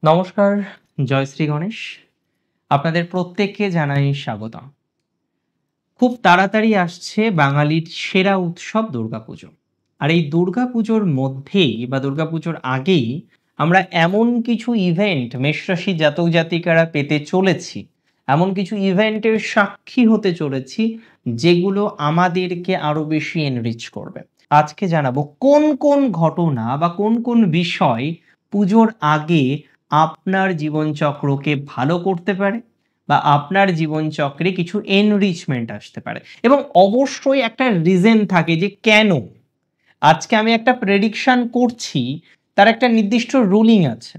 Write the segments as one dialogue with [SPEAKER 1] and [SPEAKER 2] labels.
[SPEAKER 1] নমস্কার, জয় শ্রী গণেশ। আপনাদের প্রত্যেককে জানাই স্বাগতম। খুব তাড়াতাড়ি আসছে বাঙালির সেরা উৎসব দুর্গাপুজো। আর এই দুর্গাপুজোর মধ্যেই বা দুর্গাপুজোর আগেই আমরা এমন কিছু ইভেন্ট মেষরাশি জাতক জাতিকারা পেতে চলেছি, এমন কিছু ইভেন্টের সাক্ষী হতে চলেছি যেগুলো আমাদেরকে আরো বেশি এনরিচ করবে। আজকে জানাবো কোন কোন ঘটনা বা কোন কোন বিষয় পুজোর আগে আপনার জীবনচক্রকে ভালো করতে পারে বা আপনার জীবনচক্রে কিছু এনরিচমেন্ট আসতে পারে, এবং অবশ্যই একটা রিজন থাকে যে কেন আজকে আমি একটা প্রেডিকশন করছি। তার একটা নির্দিষ্ট রুলিং আছে।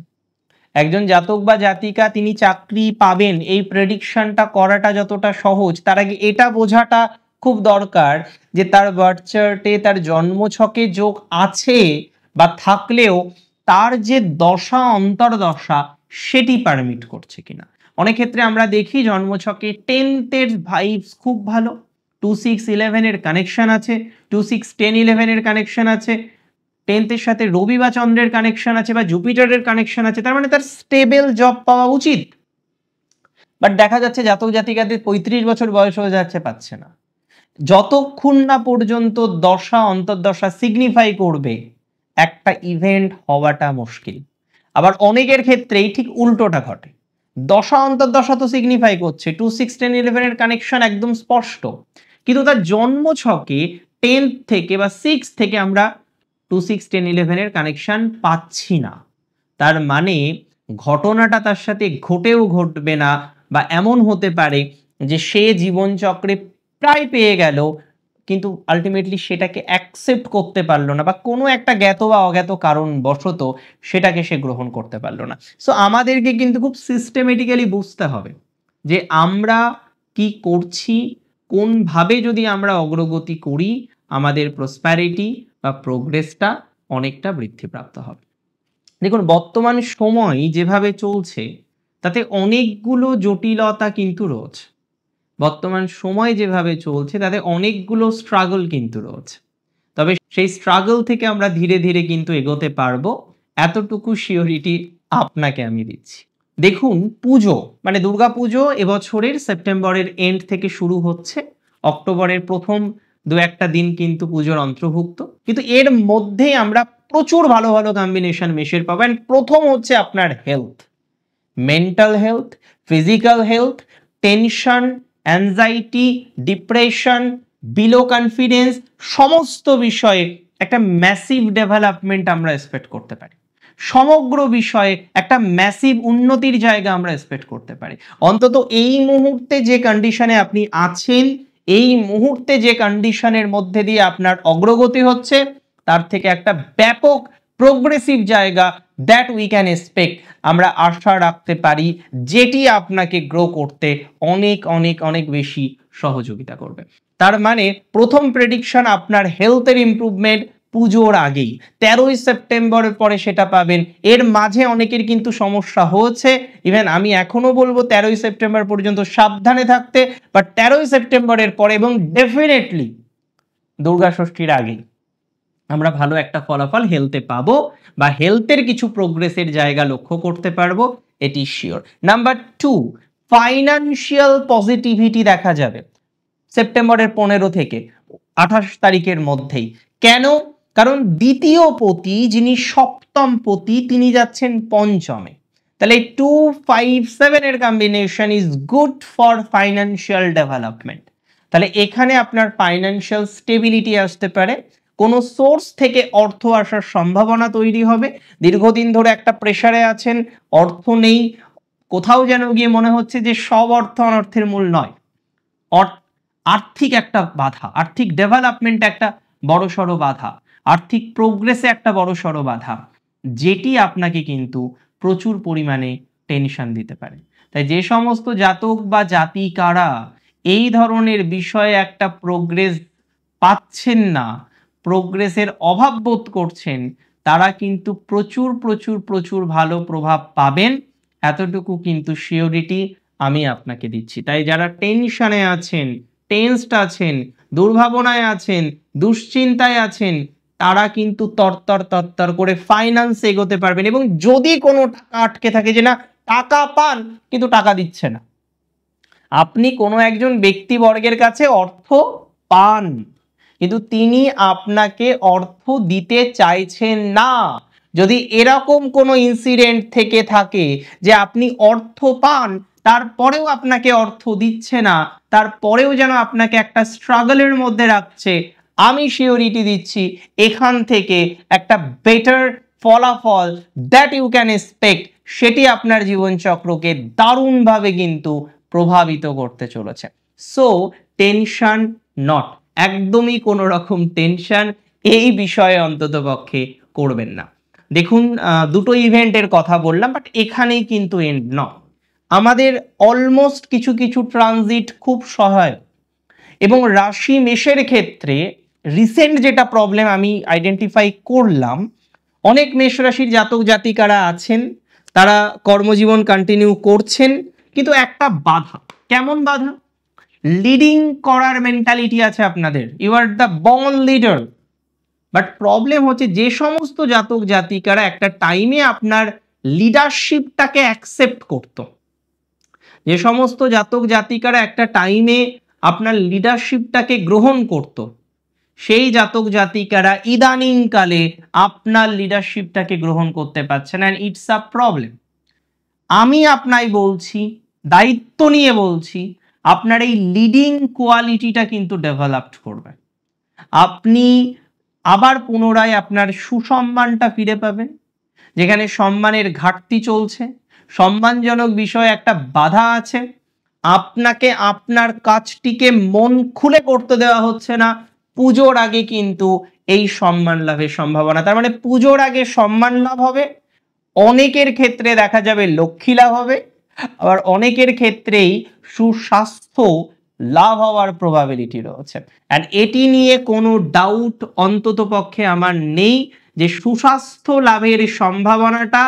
[SPEAKER 1] একজন জাতক বা জাতিকা তিনি চাকরি পাবেন, এই প্রেডিকশনটা করাটা যতটা সহজ, তার আগে এটা বোঝাটা খুব দরকার যে তার বার্থ চার্টে তার জন্মছকে যোগ আছে বা থাকলেও তার যে দশা অন্তর্দশা সেটি পারমিট করছে কিনা। অনেক ক্ষেত্রে আমরা দেখি জন্মছকে 10th-এর ভাইবস খুব ভালো, 2-6-11 এর কানেকশন আছে, 2-6-10-11 এর কানেকশন আছে, 10th-এর সাথে রবি বা চন্দ্রের কানেকশন আছে বা জুপিটারের কানেকশন আছে, তার মানে তার স্টেবল জব পাওয়া উচিত। বাট দেখা যাচ্ছে জাতক জাতিকাদের 35 বছর বয়স হয়ে যাচ্ছে, পাচ্ছে না। যতক্ষণ না পর্যন্ত দশা অন্তর্দশা সিগনিফাই করবে একটা ইভেন্ট হওয়াটা মুশকিল। আবার অনেকের ক্ষেত্রেই ঠিক উল্টোটা ঘটে, দশা অন্তর্দশা তো সিগনিফাই করছে, 2-6-10-11 এর কানেকশন একদম স্পষ্ট, কিন্তু তার জন্ম ছকে 10th থেকে বা 6 থেকে আমরা 2-6-10-11 এর কানেকশন পাচ্ছি না। তার মানে ঘটনাটা তার সাথে ঘটেও ঘটবে না, বা এমন হতে পারে যে সে জীবনচক্রে প্রায় পেয়ে গেল কিন্তু আলটিমেটলি সেটাকে অ্যাকসেপ্ট করতে পারলো না, বা কোনো একটা জ্ঞাত বা অজ্ঞাত কারণ বশত সেটাকে সে গ্রহণ করতে পারলো না। সো আমাদেরকে কিন্তু খুব সিস্টেমেটিক্যালি বুঝতে হবে যে আমরা কি করছি, কোনভাবে যদি আমরা অগ্রগতি করি আমাদের প্রসপ্যারিটি বা প্রোগ্রেসটা অনেকটা বৃদ্ধিপ্রাপ্ত হবে। দেখুন, বর্তমান সময় যেভাবে চলছে তাতে অনেকগুলো জটিলতা কিন্তু রয়েছে। বর্তমান সময় যেভাবে চলছে তাতে অনেকগুলো স্ট্রাগল কিন্তু রয়েছে। তবে সেই স্ট্রাগল থেকে আমরা ধীরে ধীরে কিন্তু এগোতে পারবো, এতটুকু শিওরিটি আপনাকে আমি দিচ্ছি। দেখুন, পুজো মানে দুর্গা পুজো এবছরের সেপ্টেম্বরের এন্ড থেকে শুরু হচ্ছে, অক্টোবরের প্রথম দু একটা দিন কিন্তু পুজোর অন্তর্ভুক্ত, কিন্তু এর মধ্যেই আমরা প্রচুর ভালো ভালো কম্বিনেশন মেশের পাবেন। প্রথম হচ্ছে আপনার health, mental health, physical health, tension, anxiety, depression, below confidence, সমস্ত বিষয়ে একটা ম্যাসিভ ডেভেলপমেন্ট আমরা এক্সপেক্ট করতে পারি। সমগ্র বিষয়ে একটা ম্যাসিভ উন্নতির জায়গা আমরা এক্সপেক্ট করতে পারি। অন্তত এই মুহূর্তে যে কন্ডিশনে আপনি আছেন, এই মুহূর্তে যে কন্ডিশনের মধ্যে দিয়ে আপনার অগ্রগতি হচ্ছে, তার থেকে একটা ব্যাপক প্রোগ্রেসিভ জায়গা দ্যাট উই ক্যান এক্সপেক্ট আমরা আশা রাখতে পারি, যেটি আপনাকে গ্রো করতে অনেক অনেক অনেক বেশি সহযোগিতা করবে। তার মানে প্রথম প্রেডিকশন আপনার হেলথের ইমপ্রুভমেন্ট পুজোর আগেই, 13ই সেপ্টেম্বরের পরে সেটা পাবেন। এর মাঝে অনেকের কিন্তু সমস্যা হয়েছে, ইভেন আমি এখনো বলবো 13ই সেপ্টেম্বর পর্যন্ত সাবধানে থাকতে, বাট 13ই সেপ্টেম্বরের পরে এবং ডেফিনেটলি দুর্গা ষষ্ঠীর আগেই আমরা ভালো একটা ফলাফল হেলথে পাবো, বা হেলথের কিছু প্রোগ্রেসের জায়গা লক্ষ্য করতে পারবো, এটি শিওর। নাম্বার 2, ফাইনান্সিয়াল পজিটিভিটি দেখা যাবে সেপ্টেম্বরের 15 থেকে 28 তারিখের মধ্যেই। কেন? কারণ দ্বিতীয় পতি যিনি সপ্তম পতি তিনি যাচ্ছেন পঞ্চমে। তাহলে 2-5-7 এর combination is good for financial development. তাহলে এখানে আপনার ফাইন্যান্সিয়াল স্টেবিলিটি আসতে পারে, কোনো সোর্স থেকে অর্থ আসার সম্ভাবনা তৈরি হবে। দীর্ঘদিন ধরে একটা প্রেসারে আছেন, অর্থ নেই, কোথাও যেন গিয়ে মনে হচ্ছে যে সব অর্থ অনর্থের মূল নয়, আর্থিক একটা বাধা, আর্থিক ডেভেলপমেন্ট একটা বড়সড় বাধা, আর্থিক প্রোগ্রেসে একটা বড়সড় বাধা, যেটি আপনাকে কিন্তু প্রচুর পরিমাণে টেনশন দিতে পারে। তাই যে সমস্ত জাতক বা জাতিকারা এই ধরনের বিষয়ে একটা প্রোগ্রেস পাচ্ছেন না, প্রোগ্রেসের অভাব বোধ করছেন, তারা কিন্তু প্রচুর প্রচুর প্রচুর ভালো প্রভাব পাবেন, এতটুকু কিন্তু শিওরিটি আমি আপনাকে দিচ্ছি। তাই যারা টেনশনে আছেন, টেনসড আছেন, দুর্ভাবনায় আছেন, দুশ্চিন্তায় আছেন, তারা কিন্তু তরতর করে ফাইন্যান্স এগোতে পারবেন। এবং যদি কোনো টাকা আটকে থাকে যে না টাকা পান কিন্তু টাকা দিচ্ছে না, আপনি কোনো একজন ব্যক্তিবর্গের কাছে অর্থ পান কিন্তু তিনি আপনাকে অর্থ দিতে চাইছেন না, যদি এরকম কোনো ইনসিডেন্ট থেকে থাকে যে আপনি অর্থ পান তারপরেও আপনাকে অর্থ দিচ্ছে না, তারপরেও যেন আপনাকে একটা স্ট্রাগলের মধ্যে রাখছে, আমি সিওরিটি দিচ্ছি এখান থেকে একটা বেটার ফলাফল দ্যাট ইউ ক্যান এক্সপেক্ট সেটি আপনার জীবনচক্রকে দারুণভাবে কিন্তু প্রভাবিত করতে চলেছে। সো টেনশন নট, একদমই কোনো রকম টেনশন এই বিষয়ে অন্তত পক্ষে করবেন না। দেখুন দুটো ইভেন্টের কথা বললাম, বাট এখানেই কিন্তু এন্ড নয়। আমাদের অলমোস্ট কিছু কিছু ট্রানজিট খুব সহায়ক, এবং রাশি মেষের ক্ষেত্রে রিসেন্ট যেটা প্রবলেম আমি আইডেন্টিফাই করলাম, অনেক মেষ রাশির জাতক জাতিকারা আছেন তারা কর্মজীবন কন্টিনিউ করছেন, কিন্তু একটা বাধা। কেমন বাধা? লিডিং করার মেন্টালিটি আছে আপনাদের, you are the born leader, but problem হচ্ছে যে সমস্ত জাতক জাতিকারা একটা টাইমে আপনার লিডারশিপটাকে অ্যাকসেপ্ট করত, যে সমস্ত জাতক জাতিকারা একটা টাইমে আপনার লিডারশিপটাকে গ্রহণ করত, সেই জাতক জাতিকারা ইদানিং কালে আপনার লিডারশিপটাকে গ্রহণ করতে পারছে না, ইটস আ প্রবলেম। আমি আপনাই বলছি, দায়িত্ব নিয়ে বলছি, আপনার এই লিডিং কোয়ালিটিটা কিন্তু ডেভেলপড করবে, আপনি আবার পুনরায় আপনার সুসম্মানটা ফিরে পাবেন। যেখানে সম্মানের ঘাটতি চলছে, সম্মানজনক বিষয়ে একটা বাধা আছে, আপনাকে আপনার কাজটিকে মন খুলে করতে দেওয়া হচ্ছে না, পুজোর আগে কিন্তু এই সম্মান লাভের সম্ভাবনা। তার মানে পুজোর আগে সম্মান লাভ হবে, অনেকের ক্ষেত্রে দেখা যাবে লক্ষ্মী লাভ হবে, আবার অনেকের ক্ষেত্রেই সুস্বাস্থ্য লাভ হওয়ার প্রবাবিলিটি রয়েছে। অ্যান্ড এটি নিয়ে কোনো ডাউট অন্তত পক্ষে আমার নেই যে সুস্বাস্থ্য লাভের সম্ভাবনাটা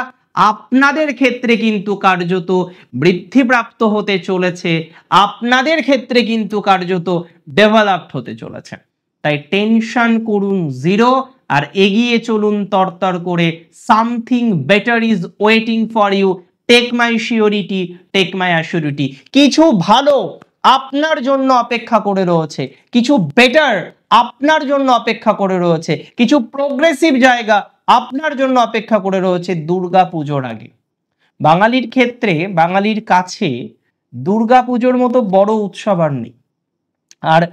[SPEAKER 1] আপনাদের ক্ষেত্রে কিন্তু কার্যত বৃদ্ধিপ্রাপ্ত হতে চলেছে, আপনাদের ক্ষেত্রে কিন্তু কার্যত ডেভেলপড হতে চলেছে। তাই টেনশন করুন জিরো, আর এগিয়ে চলুন তরতর করে। Something better is waiting for you, take my surety, take my assurity. কিছু ভালো আপনার জন্য অপেক্ষা করে রয়েছে, কিছু বেটার আপনার জন্য অপেক্ষা করে রয়েছে, কিছু প্রোগ্রেসিভ জায়গা আপনার জন্য অপেক্ষা করে রয়েছে দুর্গা পুজোর আগে। বাঙালির ক্ষেত্রে, বাঙালির কাছে দুর্গা পুজোর মতো বড় উৎসব আর নেই। আর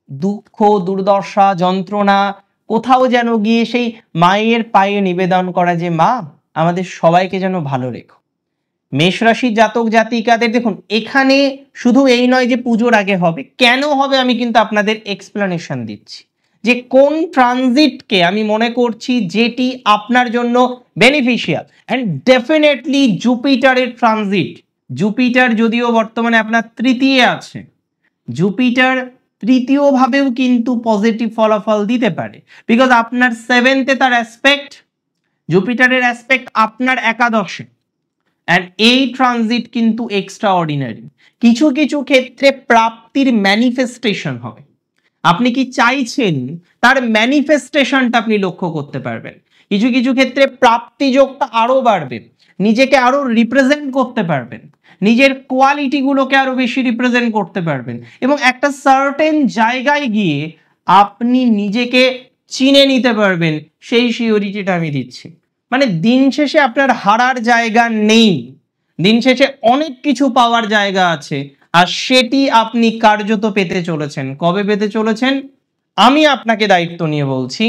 [SPEAKER 1] দুঃখ, দুর্দশা, যন্ত্রণা কোথাও যেন গিয়ে সেই মায়ের পায়ে নিবেদন করা যে মা আমাদের সবাইকে যেন ভালো রেখো। মেষ রাশির জাতক জাতিকাদের দেখুন, এখানে শুধু এই নয় যে পুজোর আগে হবে, কেন হবে আমি কিন্তু আপনাদের এক্সপ্লেনেশন দিচ্ছি যে কোন ট্রানজিটকে আমি মনে করছি যেটি আপনার জন্য বেনিফিশিয়াল। অ্যান্ড ডেফিনেটলি জুপিটারের ট্রানজিট, জুপিটার যদিও বর্তমানে আপনার তৃতীয় আছে, জুপিটার তৃতীয় ভাবেও কিন্তু পজিটিভ ফলাফল দিতে পারে, বিকজ আপনার সেভেন্থে তার অ্যাসপেক্ট, জুপিটারের অ্যাসপেক্ট আপনার একাদশে। অ্যান্ড এই ট্রানজিট কিন্তু এক্সট্রা অর্ডিনারি। কিছু কিছু ক্ষেত্রে প্রাপ্তির ম্যানিফেস্টেশন হবে, আপনি কি চাইছেন তার ম্যানিফেস্টেশনটা আপনি লক্ষ্য করতে পারবেন। কিছু কিছু ক্ষেত্রে প্রাপ্তিযোগটা আরো বাড়বে, নিজেকে আরো রিপ্রেজেন্ট করতে পারবেন, নিজের কোয়ালিটিগুলোকে আরো বেশি রিপ্রেজেন্ট করতে পারবেন, এবং একটা সার্টেন জায়গায় গিয়ে আপনি নিজেকে চিনে নিতে পারবেন, সেই সিওরিটিটা আমি দিচ্ছি। মানে দিন শেষে আপনার হারার জায়গা নেই, দিন শেষে অনেক কিছু পাওয়ার জায়গা আছে, আর সেটি আপনি কার্যত পেতে চলেছেন। কবে পেতে চলেছেন? আমি আপনাকে দায়িত্ব নিয়ে বলছি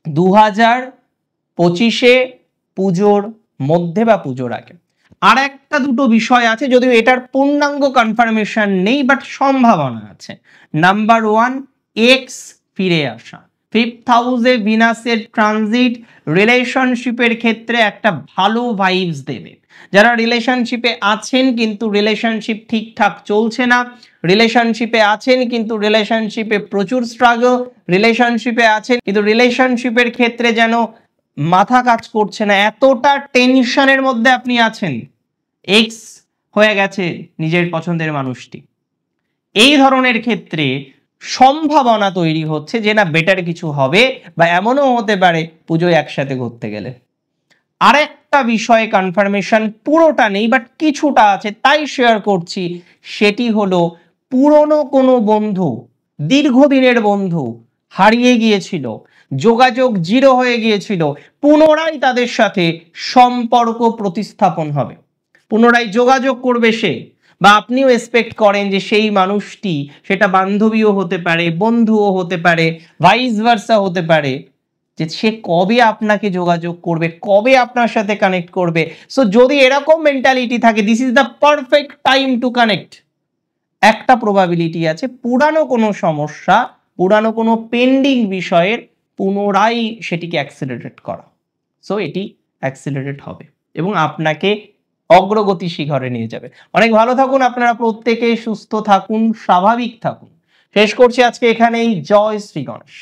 [SPEAKER 1] 2025-এ পুজোর মধ্যে বা পুজোর আগে। আর একটা দুটো বিষয় আছে, যদিও এটার পূর্ণাঙ্গ কনফার্মেশন নেই, বাট সম্ভাবনা আছে। নাম্বার 1, এক্স ফিরে আসা। 5th হাউসে ভিনাসের ট্রানজিট রিলেশনশিপের ক্ষেত্রে একটা ভালো ভাইবস দেবে। যারা রিলেশনশিপে আছেন কিন্তু রিলেশনশিপ ঠিকঠাক চলছে না, রিলেশনশিপে আছেন কিন্তু রিলেশনশিপে প্রচুর স্ট্রাগল, রিলেশনশিপে আছেন কিন্তু রিলেশনশিপের ক্ষেত্রে যেন মাথা কাজ করছে না, এতটা টেনশনের মধ্যে আপনি আছেন, এক্স হয়ে গেছে নিজের পছন্দের মানুষটি, এই ধরনের ক্ষেত্রে সম্ভাবনা তৈরি হচ্ছে যে না বেটার কিছু হবে, বা এমনও হতে পারে পুজোয় একসাথে ঘুরতে গেলে। আরেকটা বিষয়ে কনফার্মেশন পুরোটা নেই বাট কিছুটা আছে, তাই শেয়ার করছি। সেটি হলো পুরনো কোনো বন্ধু, দীর্ঘদিনের বন্ধু হারিয়ে গিয়েছিল, যোগাযোগ জিরো হয়ে গিয়েছিল, পুনরায় তাদের সাথে সম্পর্ক প্রতিস্থাপন হবে, পুনরায় যোগাযোগ করবে সে, বা আপনিও এক্সপেক্ট করেন যে সেই মানুষটি, সেটা বান্ধবীও হতে পারে, বন্ধুও হতে পারে, ভাইস ভার্সা হতে পারে, যে সে কবে আপনাকে যোগাযোগ করবে, কবে আপনার সাথে কানেক্ট করবে। সো যদি এরকম মেন্টালিটি থাকে, this is the perfect time to connect. একটা প্রবাবিলিটি আছে পুরানো কোনো সমস্যা, পুরানো কোনো পেন্ডিং বিষয়ের পুনরায় সেটিকে অ্যাক্সিলারেট করা। সো এটি অ্যাক্সিলারেট হবে এবং আপনাকে অগ্রগতি শিখরে নিয়ে যাবে। অনেক ভালো থাকুন আপনারা প্রত্যেকে, সুস্থ থাকুন, স্বাভাবিক থাকুন। শেষ করছি আজকে এখানেই। জয় শ্রী গণেশ।